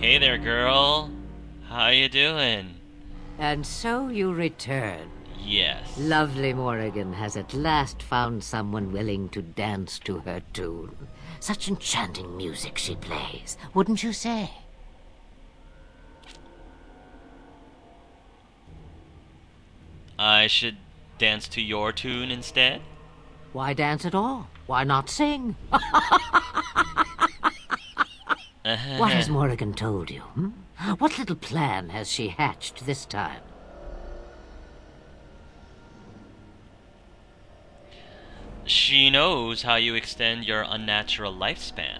Hey there, girl. How you doing? And so you return. Yes. Lovely Morrigan has at last found someone willing to dance to her tune. Such enchanting music she plays, wouldn't you say? I should dance to your tune instead? Why dance at all? Why not sing? What has Morrigan told you? What little plan has she hatched this time? She knows how you extend your unnatural lifespan.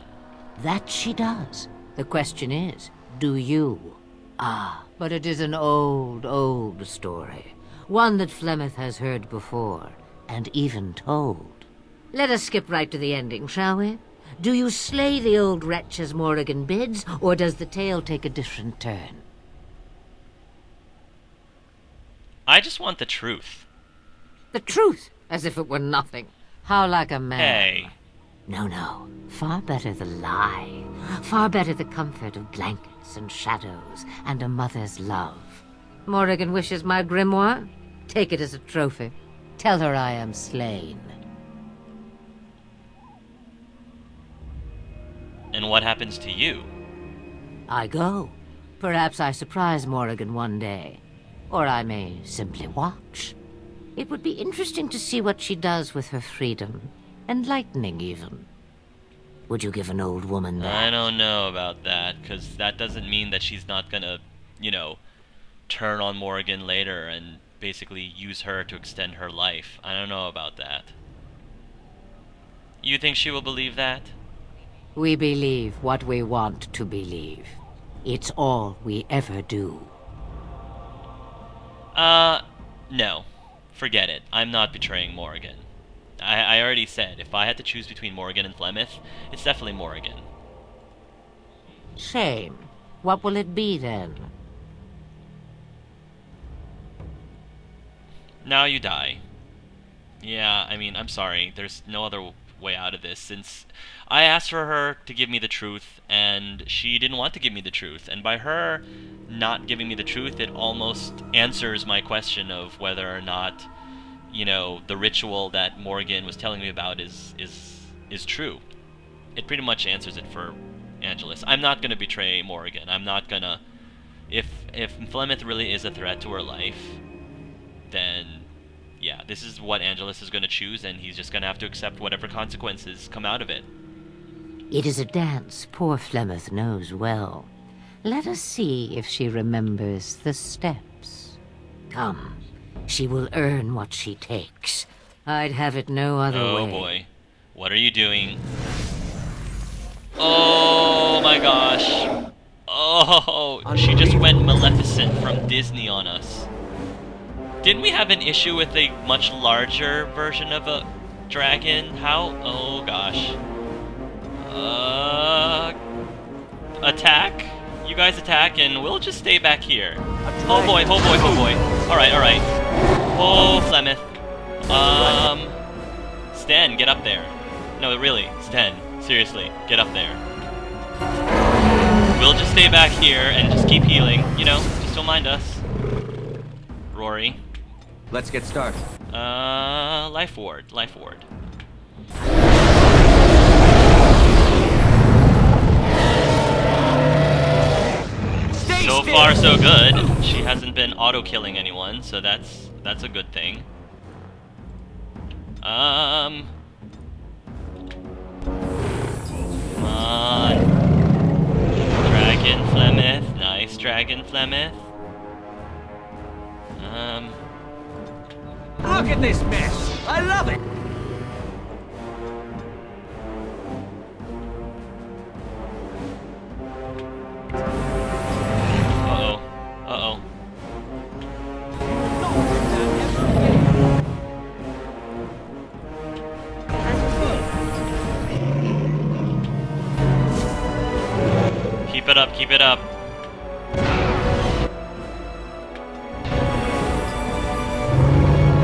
That she does. The question is, do you? Ah, but it is an old, old story. One that Flemeth has heard before, and even told. Let us skip right to the ending, shall we? Do you slay the old wretch as Morrigan bids, or does the tale take a different turn? I just want the truth. The truth, as if it were nothing. How like a man. Hey. No. Far better the lie. Far better the comfort of blankets and shadows and a mother's love. Morrigan wishes my grimoire? Take it as a trophy. Tell her I am slain. And what happens to you? I go. Perhaps I surprise Morrigan one day. Or I may simply watch. It would be interesting to see what she does with her freedom. Enlightening, even. Would you give an old woman that? I don't know about that, because that doesn't mean that she's not gonna, turn on Morrigan later and basically use her to extend her life. I don't know about that. You think she will believe that? We believe what we want to believe. It's all we ever do. No. Forget it. I'm not betraying Morrigan. I already said, if I had to choose between Morrigan and Flemeth, it's definitely Morrigan. Shame. What will it be, then? Now you die. Yeah, I mean, I'm sorry. There's no other way out of this, since I asked for her to give me the truth, and she didn't want to give me the truth. And by her not giving me the truth, it almost answers my question of whether or not, the ritual that Morrigan was telling me about is true. It pretty much answers it for Angelus. I'm not gonna betray Morrigan. I'm not gonna... If Flemeth really is a threat to her life, then yeah, this is what Angelus is gonna choose, and he's just gonna have to accept whatever consequences come out of it. It is a dance poor Flemeth knows well. Let us see if she remembers the steps. Come, she will earn what she takes. I'd have it no other way. Oh boy. What are you doing? Oh my gosh. Oh, she just went Maleficent from Disney on us. Didn't we have an issue with a much larger version of a dragon? How? Oh gosh. Attack? You guys attack, and we'll just stay back here. Oh boy, oh boy, oh boy. Alright. Oh, Flemeth. Sten, get up there. No, really, Sten, seriously, get up there. We'll just stay back here and just keep healing, just don't mind us. Rory. Let's get started. Life ward. So far, so good. She hasn't been auto-killing anyone, so that's a good thing. Come on. Dragon Flemeth. Nice, Dragon Flemeth. Look at this mess! I love it! Uh-oh. Keep it up.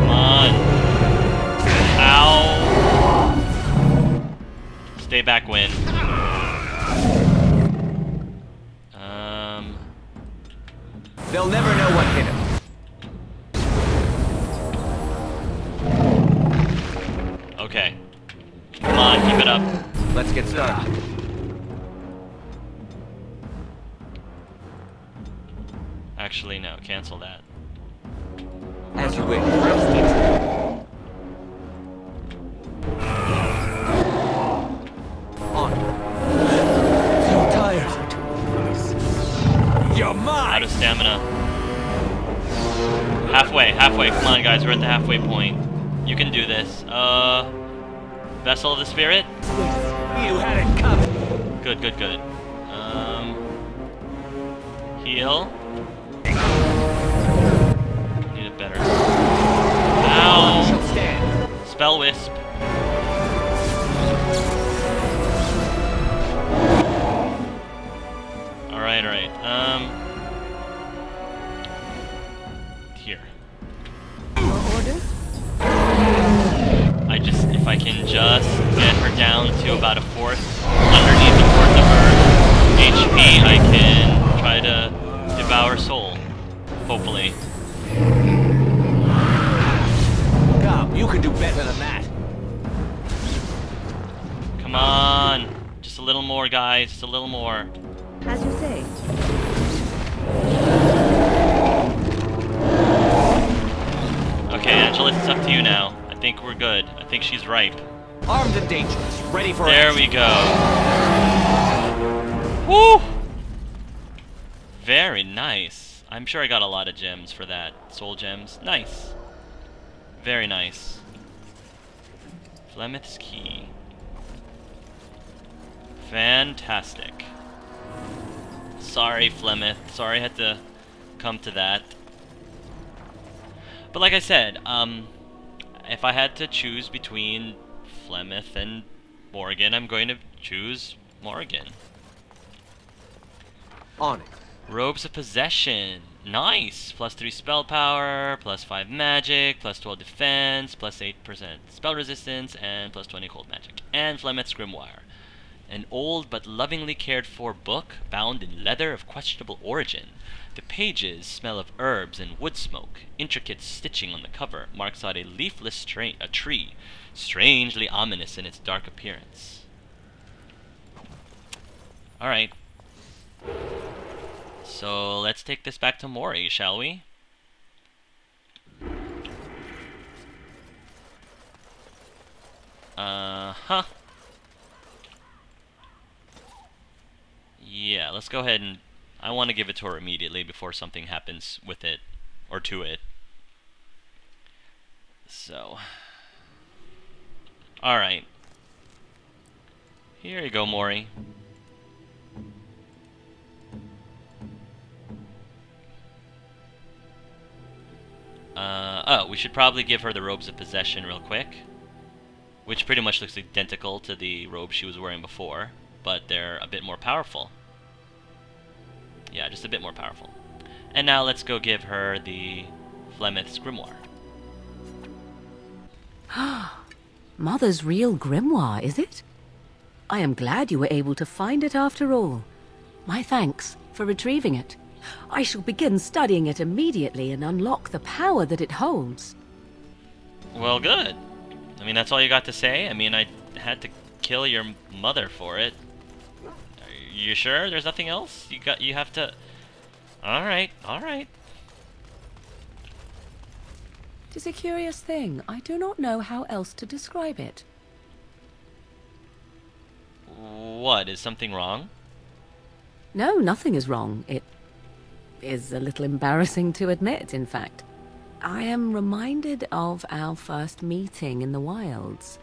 Come on. Ow. Stay back, Win. They'll never know what hit him. Okay. Come on, keep it up. Let's get started. Actually, no, cancel that. As you wish. On. So tired. You're mine! Out of stamina. Halfway. Come on, guys, we're at the halfway point. You can do this. Vessel of the Spirit? You had it coming. Good. Heal. Need it better. Ow! Shall stand. Spell Wisp. Alright. Here. If I can just get her down to about a fourth, underneath a fourth of her HP, I can try to devour soul. Hopefully. Come, you can do better than that. Come on! Just a little more, guys. Just a little more. As you say. Okay, Angela, it's up to you now. I think we're good. I think she's ripe. Armed and dangerous, ready for There action. we go. Woo! Very nice. I'm sure I got a lot of gems for that. Soul gems. Nice. Very nice. Flemeth's Key. Fantastic. Sorry, Flemeth. Sorry I had to come to that. But like I said, if I had to choose between Flemeth and Morrigan, I'm going to choose Morrigan. On it. Robes of Possession. Nice! Plus 3 spell power, plus 5 magic, plus 12 defense, plus 8% spell resistance, and plus 20 cold magic. And Flemeth's Grimoire. An old but lovingly cared for book bound in leather of questionable origin. The pages smell of herbs and wood smoke. Intricate stitching on the cover marks out a leafless tree, strangely ominous in its dark appearance. Alright. So let's take this back to Mori, shall we? Uh-huh. Yeah, let's go ahead and... I want to give it to her immediately before something happens with it, or to it. So... Alright. Here you go, Mori. Oh, we should probably give her the Robes of Possession real quick. Which pretty much looks identical to the robe she was wearing before, but they're a bit more powerful. Yeah, just a bit more powerful. And now let's go give her the Flemeth's Grimoire. Mother's real grimoire, is it? I am glad you were able to find it after all. My thanks for retrieving it. I shall begin studying it immediately and unlock the power that it holds. Well, good. I mean, that's all you got to say? I mean, I had to kill your mother for it. Are you sure there's nothing else? You have to... Alright. Tis a curious thing. I do not know how else to describe it. What? Is something wrong? No, nothing is wrong. It is a little embarrassing to admit, in fact. I am reminded of our first meeting in the wilds.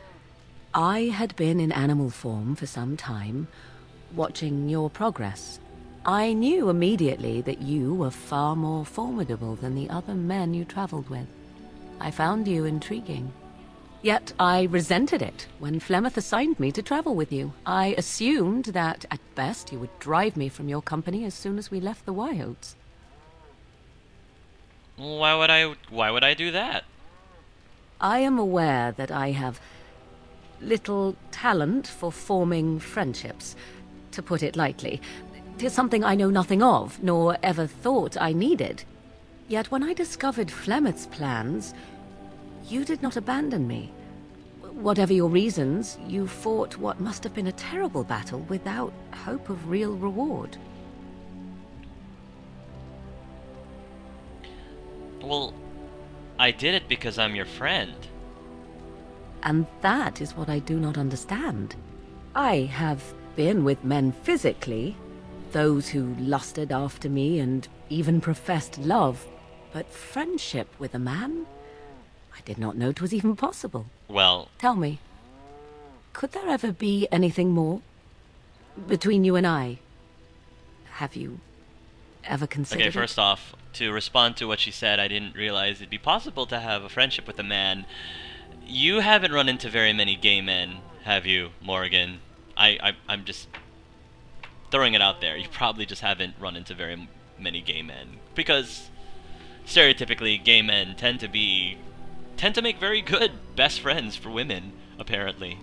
I had been in animal form for some time, watching your progress. I knew immediately that you were far more formidable than the other men you traveled with. I found you intriguing. Yet I resented it when Flemeth assigned me to travel with you. I assumed that, at best, you would drive me from your company as soon as we left the wilds. Why would I do that? I am aware that I have little talent for forming friendships, to put it lightly. 'Tis something I know nothing of, nor ever thought I needed. Yet when I discovered Flemeth's plans, you did not abandon me. Whatever your reasons, you fought what must have been a terrible battle without hope of real reward. Well, I did it because I'm your friend. And that is what I do not understand. I have been with men physically, those who lusted after me and even professed love, but friendship with a man? I did not know 'twas even possible. Well, Tell me, could there ever be anything more? Between you and I? Have you ever considered okay, first off, to respond to what she said, I didn't realize it'd be possible to have a friendship with a man. You haven't run into very many gay men, have you, Morrigan? I'm just throwing it out there. You probably just haven't run into very many gay men. Because, stereotypically, gay men tend to make very good best friends for women, apparently.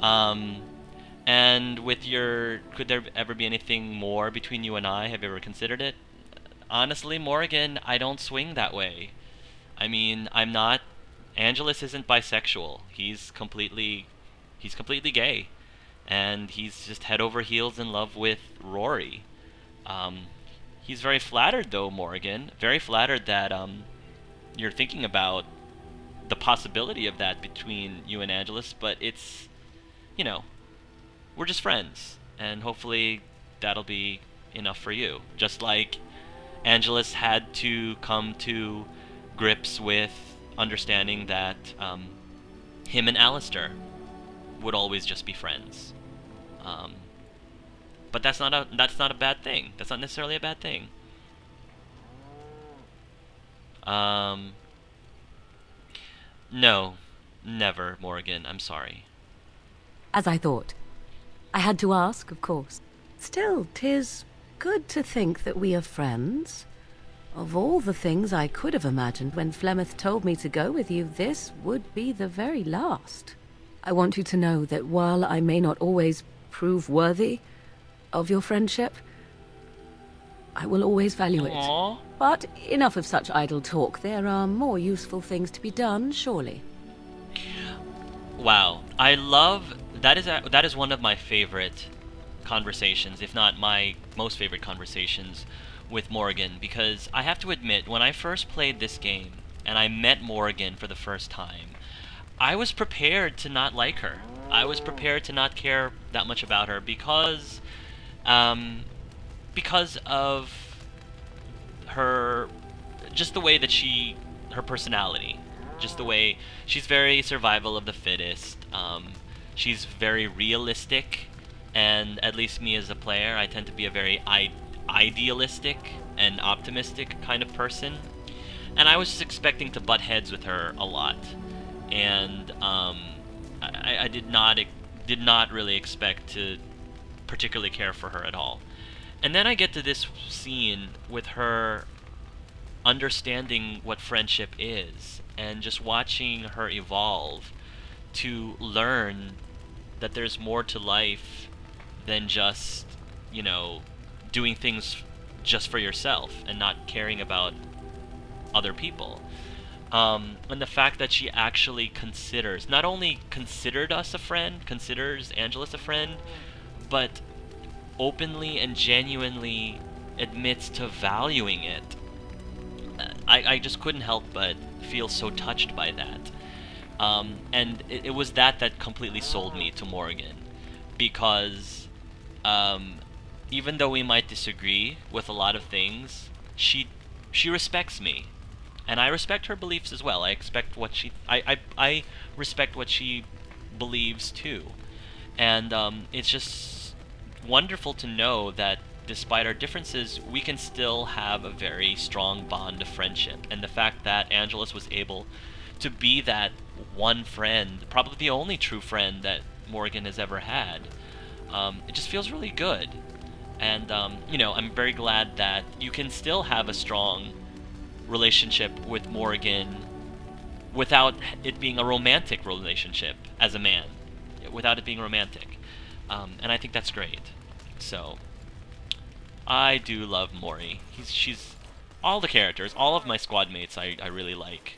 And with your... Could there ever be anything more between you and I? Have you ever considered it? Honestly, Morrigan, I don't swing that way. I mean, I'm not... Angelus isn't bisexual. He's completely gay. And he's just head over heels in love with Rory. He's very flattered, though, Morrigan. Very flattered that you're thinking about the possibility of that between you and Angelus, but it's, you know, we're just friends, and hopefully that'll be enough for you. Just like Angelus had to come to grips with understanding that him and Alistair would always just be friends. But that's not a bad thing. That's not necessarily a bad thing. No, never, Morrigan. I'm sorry. As I thought. I had to ask, of course. Still, 'tis good to think that we are friends. Of all the things I could have imagined when Flemeth told me to go with you, this would be the very last. I want you to know that while I may not always prove worthy of your friendship, I will always value it. Aww. But enough of such idle talk. There are more useful things to be done, surely. Wow, I love that is one of my favorite conversations, if not my most favorite conversations with Morrigan, because I have to admit, when I first played this game and I met Morrigan for the first time, I was prepared to not like her. I was prepared to not care that much about her because of her, just the way that her personality, just the way she's very survival of the fittest. She's very realistic, and at least me as a player, I tend to be a very idealistic and optimistic kind of person, and I was just expecting to butt heads with her a lot, and I did not really expect to particularly care for her at all. And then I get to this scene with her understanding what friendship is, and just watching her evolve to learn that there's more to life than just, you know, doing things just for yourself and not caring about other people. And the fact that she actually not only considered us a friend, considers Angelus a friend, but openly and genuinely admits to valuing it. I just couldn't help but feel so touched by that. And it was that completely sold me to Morrigan, because even though we might disagree with a lot of things, she respects me, and I respect her beliefs as well. I respect what she believes too, and it's just wonderful to know that despite our differences, we can still have a very strong bond of friendship. And the fact that Angelus was able to be that one friend, probably the only true friend that Morrigan has ever had, it just feels really good. And, you know, I'm very glad that you can still have a strong relationship with Morrigan without it being a romantic relationship as a man, without it being romantic. And I think that's great. So, I do love Mori. She's all the characters, all of my squad mates I really like.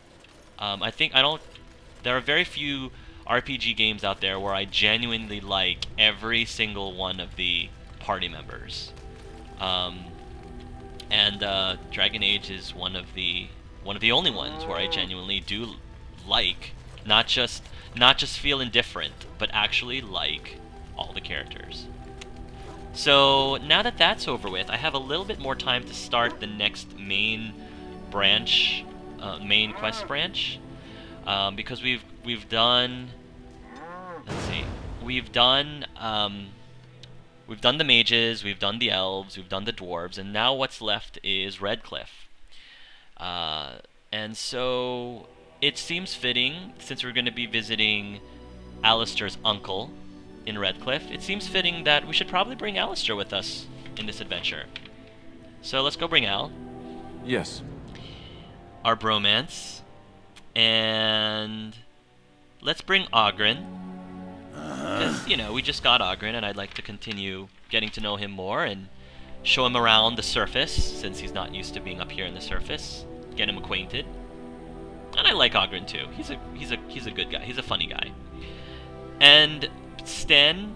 There are very few RPG games out there where I genuinely like every single one of the party members. Dragon Age is one of the only ones where I genuinely do like, not just feel indifferent, but actually like all the characters. So now that that's over with, I have a little bit more time to start the next main branch, main quest branch, because we've done. Let's see, we've done the mages, we've done the elves, we've done the dwarves, and now what's left is Redcliffe. And so it seems fitting, since we're going to be visiting Alistair's uncle in Redcliffe, it seems fitting that we should probably bring Alistair with us in this adventure. So let's go bring Al. Yes. Our bromance. And let's bring Ogren. Because, we just got Ogren, and I'd like to continue getting to know him more and show him around the surface, since he's not used to being up here in the surface. Get him acquainted. And I like Ogren too. He's a good guy. He's a funny guy. And Sten,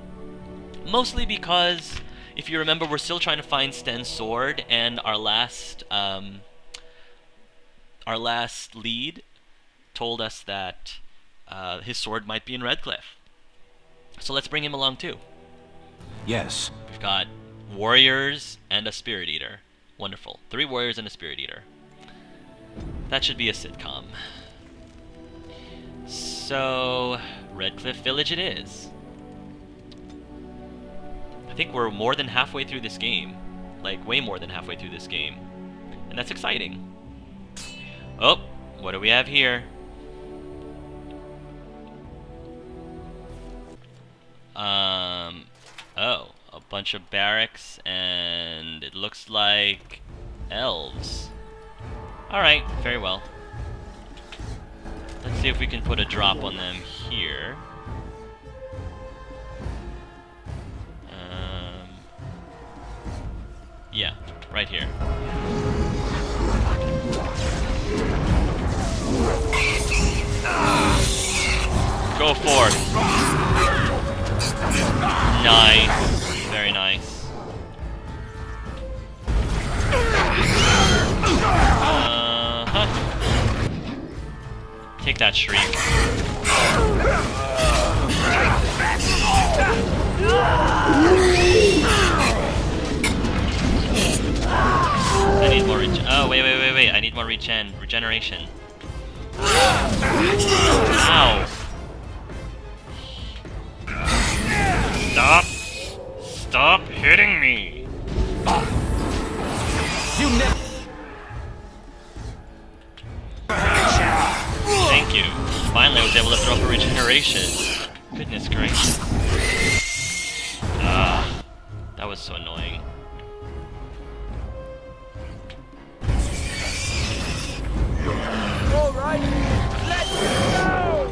mostly because, if you remember, we're still trying to find Sten's sword, and our last lead told us that his sword might be in Redcliffe. So let's bring him along too. Yes. We've got warriors and a spirit eater. Wonderful. 3 warriors and a spirit eater. That should be a sitcom. So, Redcliffe Village it is. I think we're more than halfway through this game. Like, way more than halfway through this game. And that's exciting. Oh, what do we have here? Oh, a bunch of barracks, and it looks like elves. Alright, very well. Let's see if we can put a drop on them here. Yeah, right here. Go forth. Nice. Very nice. Take that, Shriek. I need more oh, wait. I need more regeneration. Ow. Stop hitting me. You never. Thank you. Finally, I was able to throw up a regeneration. Goodness gracious. That was so annoying. All right, let's go.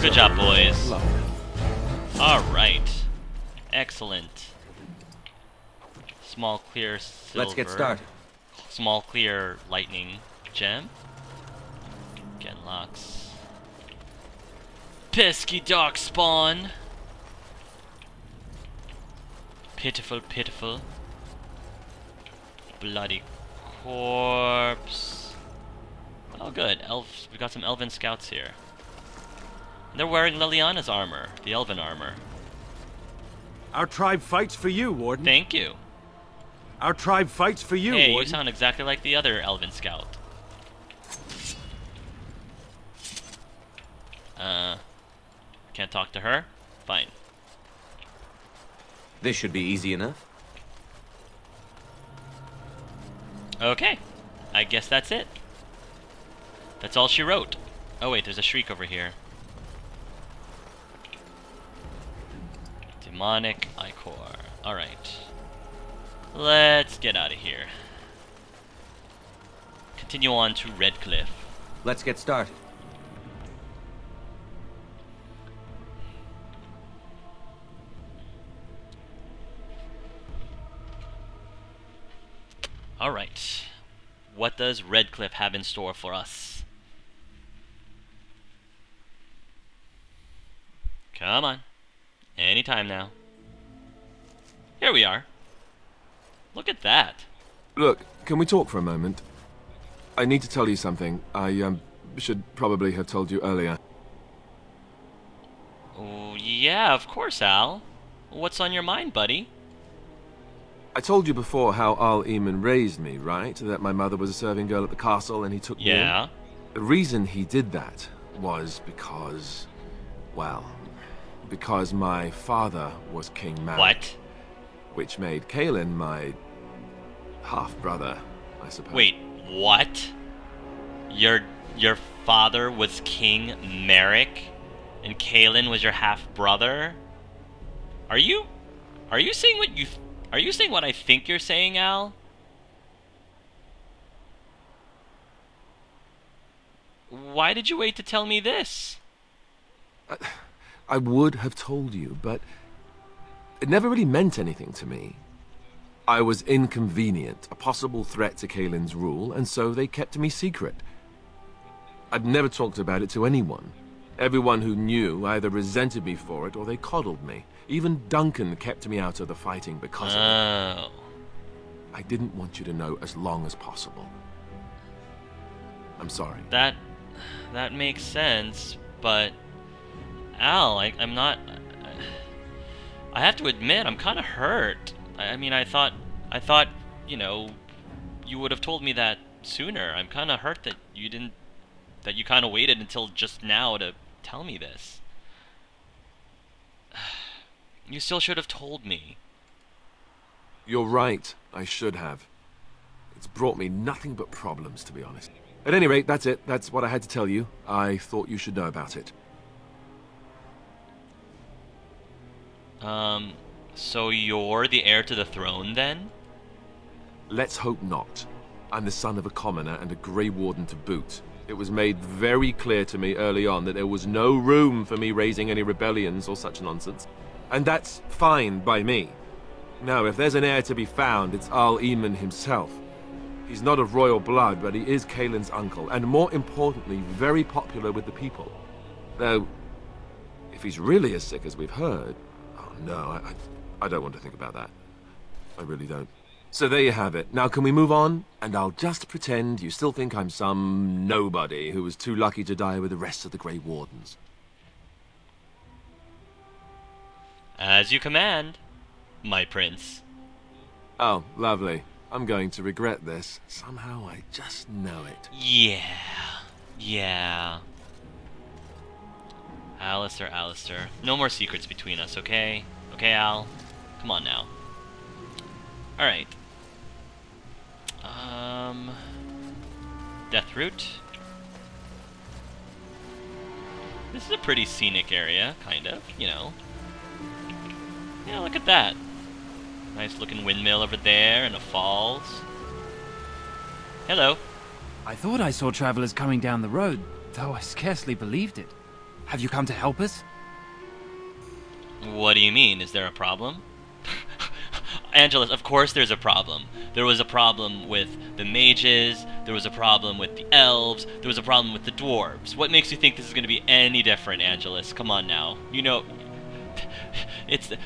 Good job, boys. Alright. Excellent. Small clear silver. Let's get started. Small clear lightning gem. Genlocks. Pesky dark spawn. Pitiful, pitiful. Bloody corpse. Oh good, elves. We got some elven scouts here. And they're wearing Liliana's armor, the elven armor. Our tribe fights for you, Warden. Thank you. Our tribe fights for you, Hey, Warden. you sound exactly like the other elven scout. Can't talk to her? Fine. This should be easy enough. Okay. I guess that's it. That's all she wrote. Oh wait, there's a shriek over here. Demonic Ichor. Alright. Let's get out of here. Continue on to Redcliffe. Let's get started. Alright. What does Redcliffe have in store for us? Come on. Anytime now. Here we are. Look at that. Look, can we talk for a moment? I need to tell you something. I should probably have told you earlier. Oh, yeah, of course, Al. What's on your mind, buddy? I told you before how Al Eamon raised me, right? That my mother was a serving girl at the castle and he took me in. Yeah. The reason he did that was because, well, because my father was King Malik. What? Which made Kaelin my half-brother, I suppose. Wait, what? Your father was King Merrick, and Kaelin was your half-brother? Are you saying what I think you're saying, Al? Why did you wait to tell me this? I would have told you, but it never really meant anything to me. I was inconvenient, a possible threat to Kaelin's rule, and so they kept me secret. I'd never talked about it to anyone. Everyone who knew either resented me for it or they coddled me. Even Duncan kept me out of the fighting because of it. Oh. I didn't want you to know as long as possible. I'm sorry. That makes sense, but Al, I'm not. I have to admit, I'm kind of hurt. I mean, I thought, you know, you would have told me that sooner. I'm kind of hurt that you didn't, that you kind of waited until just now to tell me this. You still should have told me. You're right, I should have. It's brought me nothing but problems, to be honest. At any rate, that's it. That's what I had to tell you. I thought you should know about it. So you're the heir to the throne, then? Let's hope not. I'm the son of a commoner and a Grey Warden to boot. It was made very clear to me early on that there was no room for me raising any rebellions or such nonsense. And that's fine by me. Now, if there's an heir to be found, it's Al Eamon himself. He's not of royal blood, but he is Kaelin's uncle, and more importantly, very popular with the people. Though, if he's really as sick as we've heard... Oh no, I don't want to think about that. I really don't. So there you have it. Now can we move on? And I'll just pretend you still think I'm some nobody who was too lucky to die with the rest of the Grey Wardens. As you command, my prince. Oh, lovely. I'm going to regret this. Somehow I just know it. Yeah. Alistair. No more secrets between us, okay? Okay, Al? Come on now. Alright. Death Route. This is a pretty scenic area, kind of, you know. Yeah, look at that. Nice looking windmill over there and a falls. Hello. I thought I saw travelers coming down the road, though I scarcely believed it. Have you come to help us? What do you mean? Is there a problem? Angelus, of course there's a problem. There was a problem with the mages, there was a problem with the elves, there was a problem with the dwarves. What makes you think this is going to be any different, Angelus? Come on now. You know,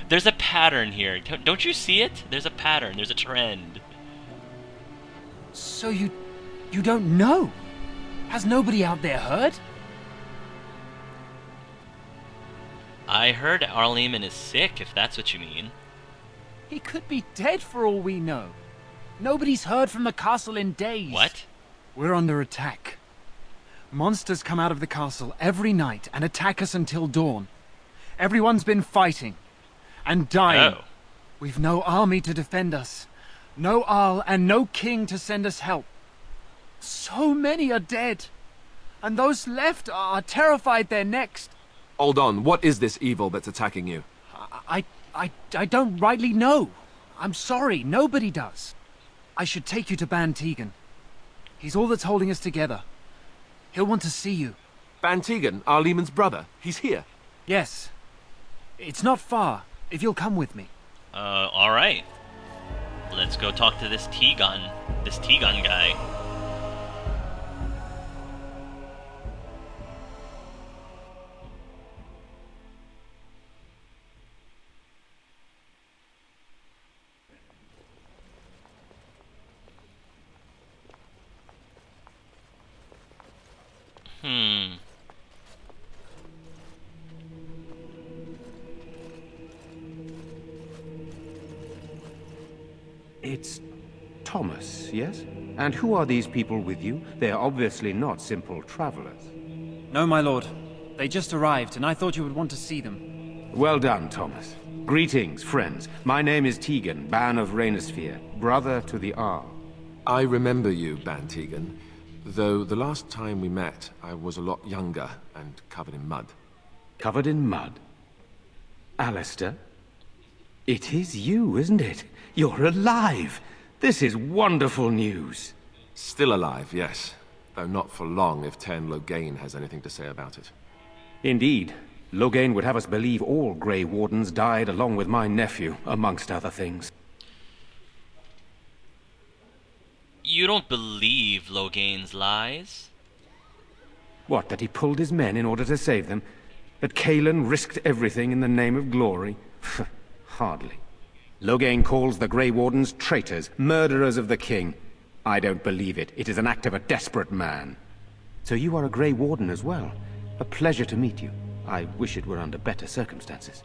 there's a pattern here. Don't you see it? There's a pattern, there's a trend. So you don't know? Has nobody out there heard? I heard Arleman is sick, if that's what you mean. He could be dead for all we know. Nobody's heard from the castle in days. What? We're under attack. Monsters come out of the castle every night and attack us until dawn. Everyone's been fighting and dying. Oh. We've no army to defend us. No Arl and no king to send us help. So many are dead. And those left are terrified they're next. Hold on, what is this evil that's attacking you? I don't rightly know. I'm sorry, nobody does. I should take you to Ban Tegan. He's all that's holding us together. He'll want to see you. Ban Tegan, Al Eamon's brother. He's here. Yes. It's not far, if you'll come with me. Alright. Let's go talk to this Tegan. this Tegan guy. It's Thomas, yes? And who are these people with you? They are obviously not simple travelers. No, my lord. They just arrived, and I thought you would want to see them. Well done, Thomas. Greetings, friends. My name is Tegan, Ban of Rainersphere, brother to the Arl. I remember you, Ban Tegan, though the last time we met, I was a lot younger and covered in mud. Covered in mud? Alistair? It is you, isn't it? You're alive! This is wonderful news. Still alive, yes. Though not for long if Ten Loghain has anything to say about it. Indeed. Loghain would have us believe all Grey Wardens died along with my nephew, amongst other things. You don't believe Loghain's lies? What, that he pulled his men in order to save them? That Cailan risked everything in the name of glory? Hardly. Loghain calls the Grey Wardens traitors, murderers of the king. I don't believe it. It is an act of a desperate man. So you are a Grey Warden as well. A pleasure to meet you. I wish it were under better circumstances.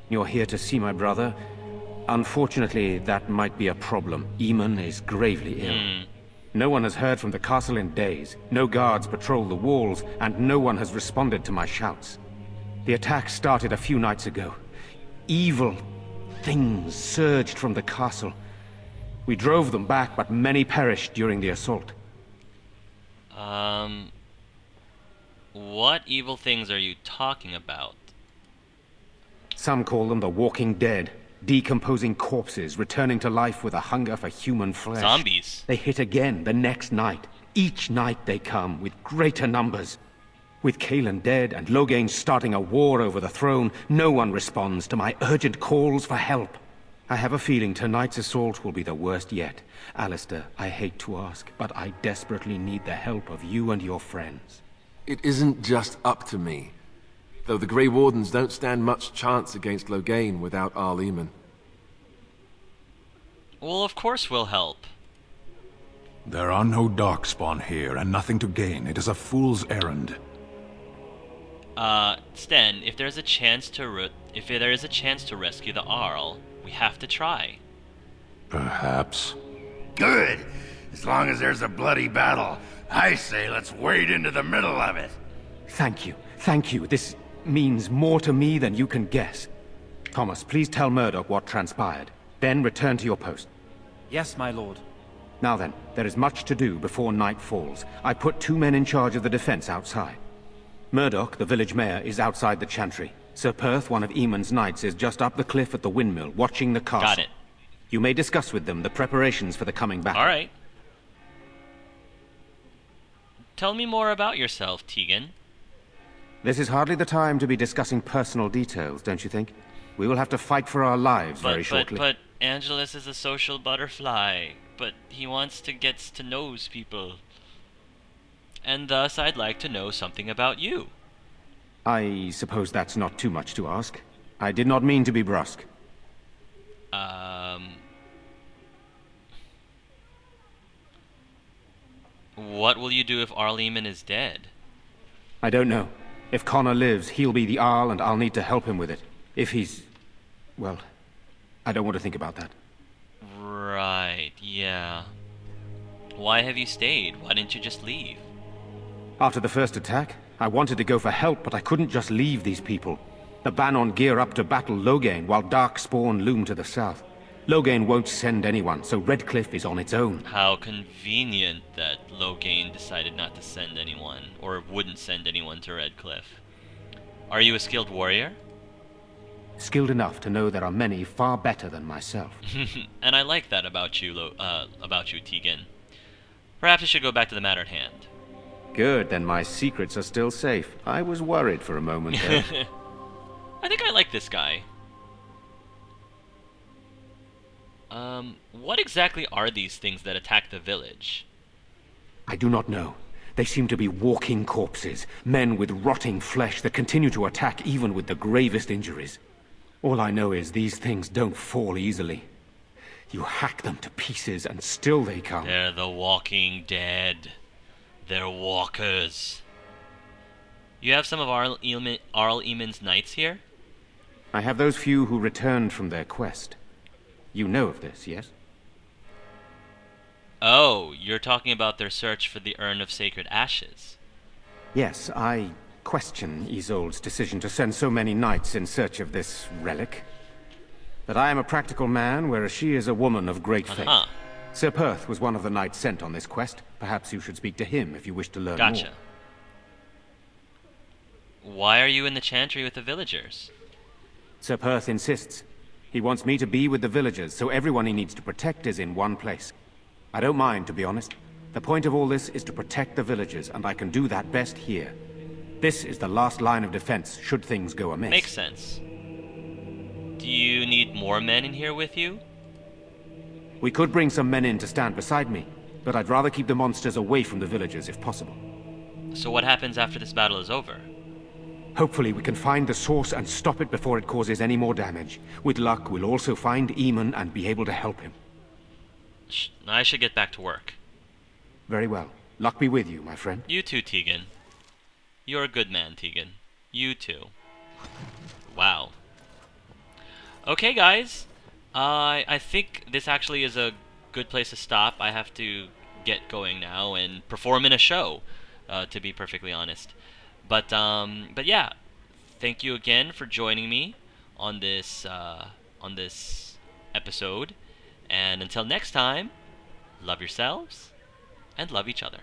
You're here to see my brother. Unfortunately, that might be a problem. Eamon is gravely ill. No one has heard from the castle in days. No guards patrol the walls, and no one has responded to my shouts. The attack started a few nights ago. Evil things surged from the castle. We drove them back, but many perished during the assault. What evil things are you talking about? Some call them the Walking Dead. Decomposing corpses, returning to life with a hunger for human flesh. Zombies. They hit again the next night. Each night they come, with greater numbers. With Cailan dead and Loghain starting a war over the throne, no one responds to my urgent calls for help. I have a feeling tonight's assault will be the worst yet. Alistair, I hate to ask, but I desperately need the help of you and your friends. It isn't just up to me. Though the Grey Wardens don't stand much chance against Loghain without Arl Eamon. Well, of course we'll help. There are no Darkspawn here, and nothing to gain. It is a fool's errand. Sten, if there's a chance to rescue the Arl, we have to try. Perhaps. Good! As long as there's a bloody battle, I say let's wade into the middle of it. Thank you. Thank you. This means more to me than you can guess. Thomas, please tell Murdoch what transpired. Then return to your post. Yes, my lord. Now then, there is much to do before night falls. I put 2 men in charge of the defense outside. Murdoch, the village mayor, is outside the chantry. Sir Perth, one of Eamon's knights, is just up the cliff at the windmill, watching the castle. Got it. You may discuss with them the preparations for the coming battle. All right. Tell me more about yourself, Tegan. This is hardly the time to be discussing personal details, don't you think? We will have to fight for our lives very shortly. But Angelus is a social butterfly. But he wants to get to know people. And thus I'd like to know something about you. I suppose that's not too much to ask. I did not mean to be brusque. What will you do if Arl Eamon is dead? I don't know. If Connor lives, he'll be the Arl and I'll need to help him with it. If he's... well, I don't want to think about that. Right, yeah. Why have you stayed? Why didn't you just leave? After the first attack, I wanted to go for help, but I couldn't just leave these people. The Bannon gear up to battle Loghain, while Darkspawn loom to the south. Loghain won't send anyone, so Redfcliffe is on its own. How convenient that Loghain decided not to send anyone, or wouldn't send anyone to Redfcliffe. Are you a skilled warrior? Skilled enough to know there are many far better than myself. And I like that about you, Tegan. Perhaps I should go back to the matter at hand. Good, then my secrets are still safe. I was worried for a moment there. I think I like this guy. What exactly are these things that attack the village? I do not know. They seem to be walking corpses, men with rotting flesh that continue to attack even with the gravest injuries. All I know is these things don't fall easily. You hack them to pieces and still they come. They're the walking dead. They're walkers. You have some of Arl Eamon's knights here? I have those few who returned from their quest. You know of this, yes? Oh, you're talking about their search for the Urn of Sacred Ashes. Yes, I question Isolde's decision to send so many knights in search of this relic. But I am a practical man, whereas she is a woman of great faith. Sir Perth was one of the knights sent on this quest. Perhaps you should speak to him if you wish to learn more. Gotcha. Why are you in the chantry with the villagers? Sir Perth insists. He wants me to be with the villagers, so everyone he needs to protect is in one place. I don't mind, to be honest. The point of all this is to protect the villagers, and I can do that best here. This is the last line of defense, should things go amiss. Makes sense. Do you need more men in here with you? We could bring some men in to stand beside me, but I'd rather keep the monsters away from the villagers if possible. So what happens after this battle is over? Hopefully we can find the source and stop it before it causes any more damage. With luck, we'll also find Eamon and be able to help him. I should get back to work. Very well. Luck be with you, my friend. You too, Tegan. You're a good man, Tegan. You too. Wow. Okay, guys. I think this actually is a good place to stop. I have to get going now and perform in a show, to be perfectly honest. But yeah, thank you again for joining me on this episode. And until next time, love yourselves and love each other.